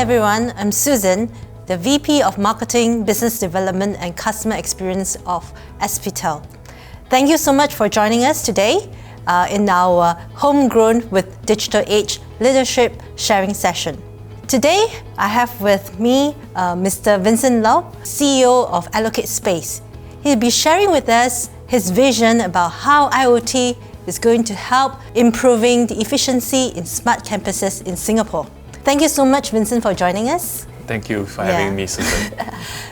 everyone, I'm Susan, the VP of Marketing, Business Development and Customer Experience of SPTEL. Thank you so much for joining us today in our Homegrown with Digital Age Leadership Sharing Session. Today, I have with me Mr. Vincent Lau, CEO of Allocate Space. He'll be sharing with us his vision about how IoT is going to help improving the efficiency in smart campuses in Singapore. Thank you so much, Vincent, for joining us. Thank you for having me, Susan.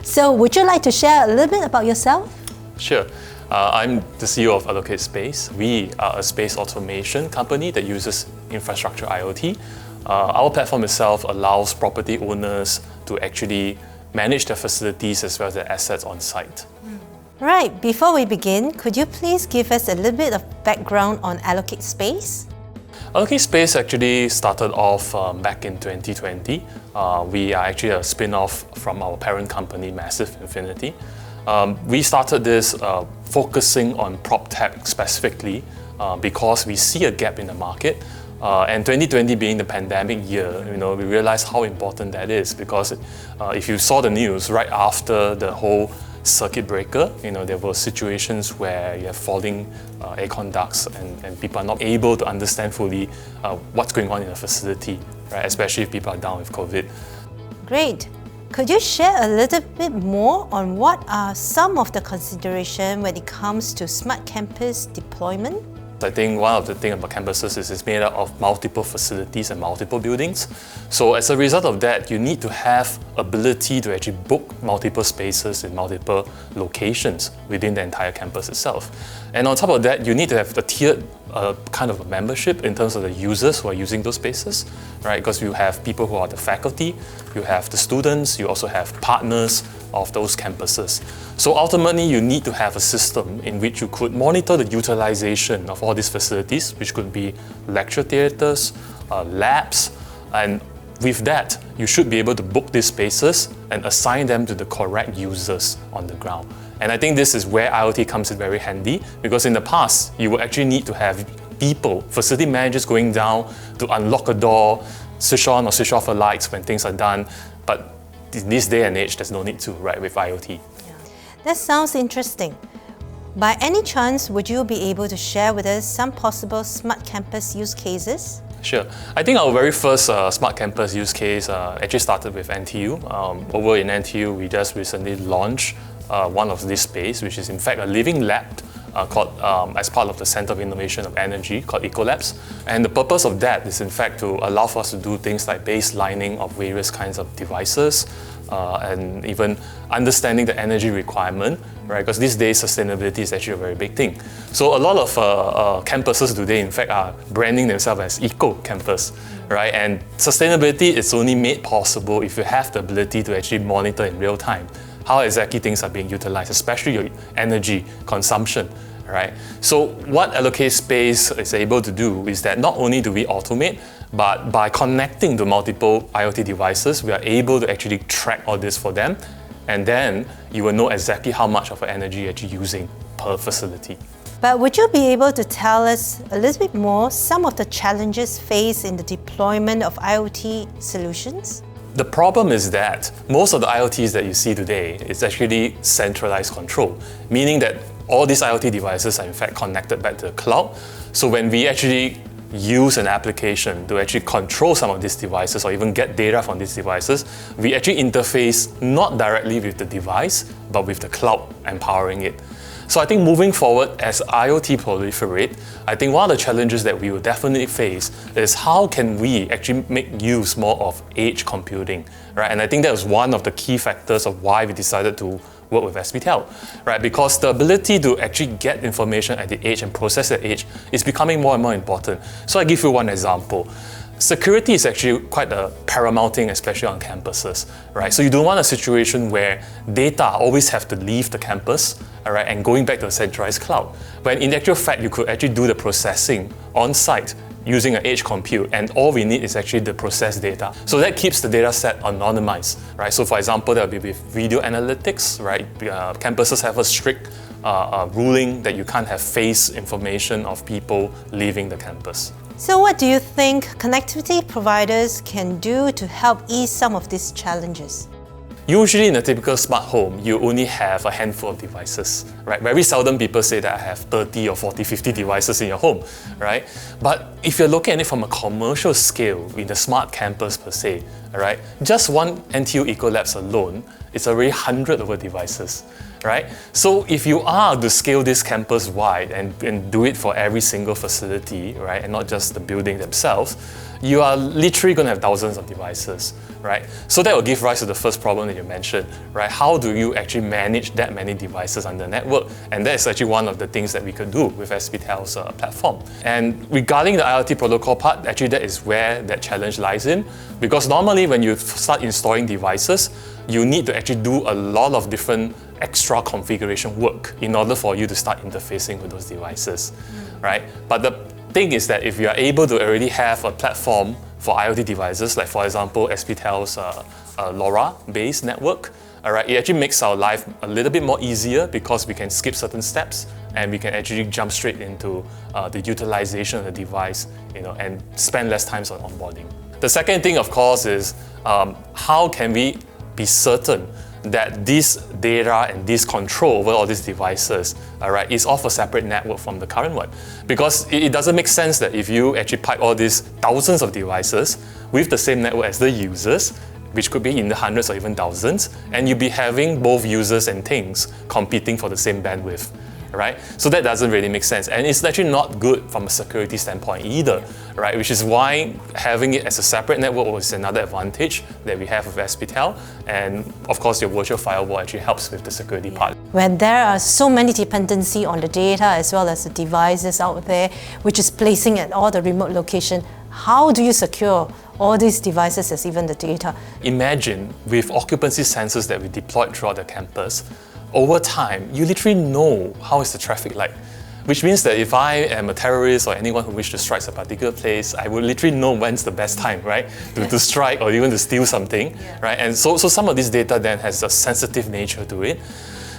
So, would you like to share a little bit about yourself? Sure. I'm the CEO of Allocate Space. We are a space automation company that uses infrastructure IoT. Our platform itself allows property owners to actually manage their facilities as well as their assets on site. Right, before we begin, could you please give us a little bit of background on Allocate Space? Allocate Space actually started off back in 2020. We are actually a spin-off from our parent company, Massive Infinity. We started this focusing on PropTech specifically because we see a gap in the market. And 2020 being the pandemic year, we realized how important that is because if you saw the news right after the whole circuit breaker, there were situations where you have falling aircon ducts and people are not able to understand fully what's going on in a facility, right? Especially if people are down with COVID. Great. Could you share a little bit more on what are some of the considerations when it comes to smart campus deployment? I think one of the things about campuses is it's made up of multiple facilities and multiple buildings. So as a result of that, you need to have ability to actually book multiple spaces in multiple locations within the entire campus itself. And on top of that, you need to have a tiered kind of a membership in terms of the users who are using those spaces, right? Because you have people who are the faculty, you have the students, you also have partners of those campuses. So ultimately, you need to have a system in which you could monitor the utilization of all these facilities, which could be lecture theatres, labs, and with that, you should be able to book these spaces and assign them to the correct users on the ground. And I think this is where IoT comes in very handy, because in the past, you would actually need to have people, facility managers going down to unlock a door, switch on or switch off the lights when things are done. But in this day and age, there's no need to, right, with IoT. That sounds interesting. By any chance, would you be able to share with us some possible smart campus use cases? Sure. I think our very first smart campus use case actually started with NTU. Over in NTU, we just recently launched one of this space, which is in fact a living lab called as part of the Center of Innovation of Energy called Ecolabs. And the purpose of that is in fact to allow for us to do things like baselining of various kinds of devices and even understanding the energy requirement, right? Because these days sustainability is actually a very big thing. So a lot of campuses today in fact are branding themselves as eco-campus, right? And sustainability is only made possible if you have the ability to actually monitor in real time how exactly things are being utilized, especially your energy consumption, right? So what Allocate Space is able to do is that not only do we automate, but by connecting to multiple IoT devices, we are able to actually track all this for them, and then you will know exactly how much of energy you're actually using per facility. But would you be able to tell us a little bit more some of the challenges faced in the deployment of IoT solutions? The problem is that most of the IoTs that you see today is actually centralized control, meaning that all these IoT devices are in fact connected back to the cloud. So when we actually use an application to actually control some of these devices or even get data from these devices, we actually interface not directly with the device, but with the cloud empowering it. So I think moving forward, as IoT proliferate, I think one of the challenges that we will definitely face is how can we actually make use more of edge computing, right? And I think that was one of the key factors of why we decided to work with SPTEL, right? Because the ability to actually get information at the edge and process at the edge is becoming more and more important. So I give you one example. Security is actually quite a paramount thing, especially on campuses, right? So you don't want a situation where data always have to leave the campus, all right, and going back to a centralized cloud. When in actual fact, you could actually do the processing on site using an edge compute, and all we need is actually the processed data. So that keeps the data set anonymized, right? So for example, that will be with video analytics, right? Campuses have a strict ruling that you can't have face information of people leaving the campus. So what do you think connectivity providers can do to help ease some of these challenges? Usually in a typical smart home, you only have a handful of devices, right? Very seldom people say that I have 30 or 40, 50 devices in your home, right? But if you're looking at it from a commercial scale, in the smart campus per se, right? Just one NTU Ecolabs alone, it's already 100 over devices, right? So if you are to scale this campus wide and do it for every single facility, right? And not just the building themselves, you are literally going to have thousands of devices, right? So that will give rise to the first problem that you mentioned, right? How do you actually manage that many devices on the network? And that is actually one of the things that we could do with SPTel's platform. And regarding the IoT protocol part, actually that is where that challenge lies in, because normally when you start installing devices, you need to actually do a lot of different extra configuration work in order for you to start interfacing with those devices, right? But the thing is that if you are able to already have a platform for IoT devices, like for example, SPTel's LoRa-based network, alright, it actually makes our life a little bit more easier because we can skip certain steps and we can actually jump straight into the utilization of the device, and spend less time on onboarding. The second thing, of course, is how can we be certain that this data and this control over all these devices, is off a separate network from the current one. Because it doesn't make sense that if you actually pipe all these thousands of devices with the same network as the users, which could be in the hundreds or even thousands, and you'll be having both users and things competing for the same bandwidth. Right? So that doesn't really make sense. And it's actually not good from a security standpoint either, right? Which is why having it as a separate network is another advantage that we have with SPTel. And of course, your virtual firewall actually helps with the security part. When there are so many dependency on the data as well as the devices out there, which is placing at all the remote location, how do you secure all these devices as even the data? Imagine with occupancy sensors that we deployed throughout the campus, over time, you literally know how is the traffic like. Which means that if I am a terrorist or anyone who wishes to strike a particular place, I will literally know when's the best time, right? To strike or even to steal something, right? And so some of this data then has a sensitive nature to it.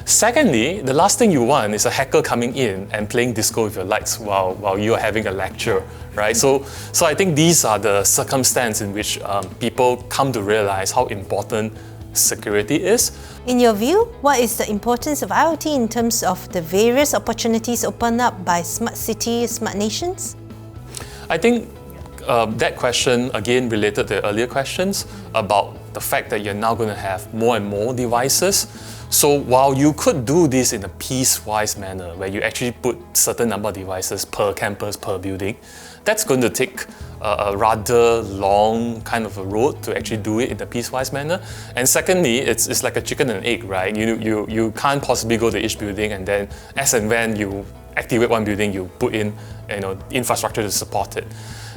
Secondly, the last thing you want is a hacker coming in and playing disco with your lights while you are having a lecture, right? So I think these are the circumstances in which people come to realize how important security is. In your view, what is the importance of IoT in terms of the various opportunities opened up by smart cities, smart nations? I think that question, again, related to the earlier questions about the fact that you're now going to have more and more devices. So while you could do this in a piecewise manner, where you actually put certain number of devices per campus, per building, that's going to take a rather long kind of a road to actually do it in a piecewise manner. And secondly, it's like a chicken and egg, right? You can't possibly go to each building and then as and when you activate one building, you put in infrastructure to support it.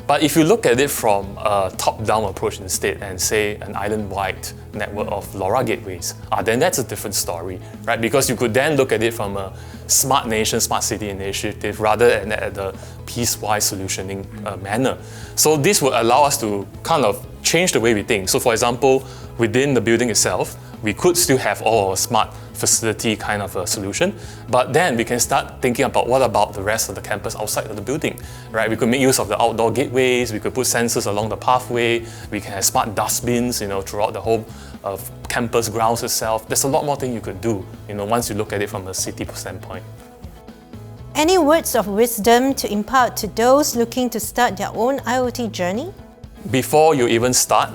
But if you look at it from a top-down approach instead and say an island-wide network of LoRa gateways, then that's a different story, right? Because you could then look at it from a smart nation, smart city initiative rather than at the piecewise solutioning manner. So this will allow us to kind of change the way we think. So for example, within the building itself, we could still have all our smart facility kind of a solution, but then we can start thinking about what about the rest of the campus outside of the building, right? We could make use of the outdoor gateways, we could put sensors along the pathway, we can have smart dustbins, throughout the whole campus grounds itself. There's a lot more things you could do, once you look at it from a city standpoint. Any words of wisdom to impart to those looking to start their own IoT journey? Before you even start,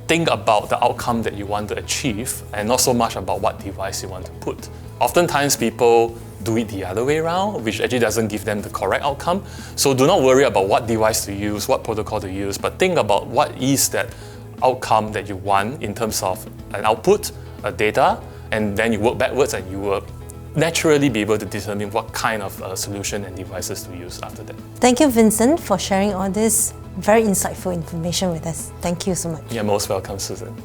think about the outcome that you want to achieve and not so much about what device you want to put. Oftentimes people do it the other way around, which actually doesn't give them the correct outcome. So do not worry about what device to use, what protocol to use, but think about what is that outcome that you want in terms of an output, a data, and then you work backwards and you will naturally be able to determine what kind of solution and devices to use after that. Thank you, Vincent, for sharing all this very insightful information with us. Thank you so much. You're most welcome, Susan.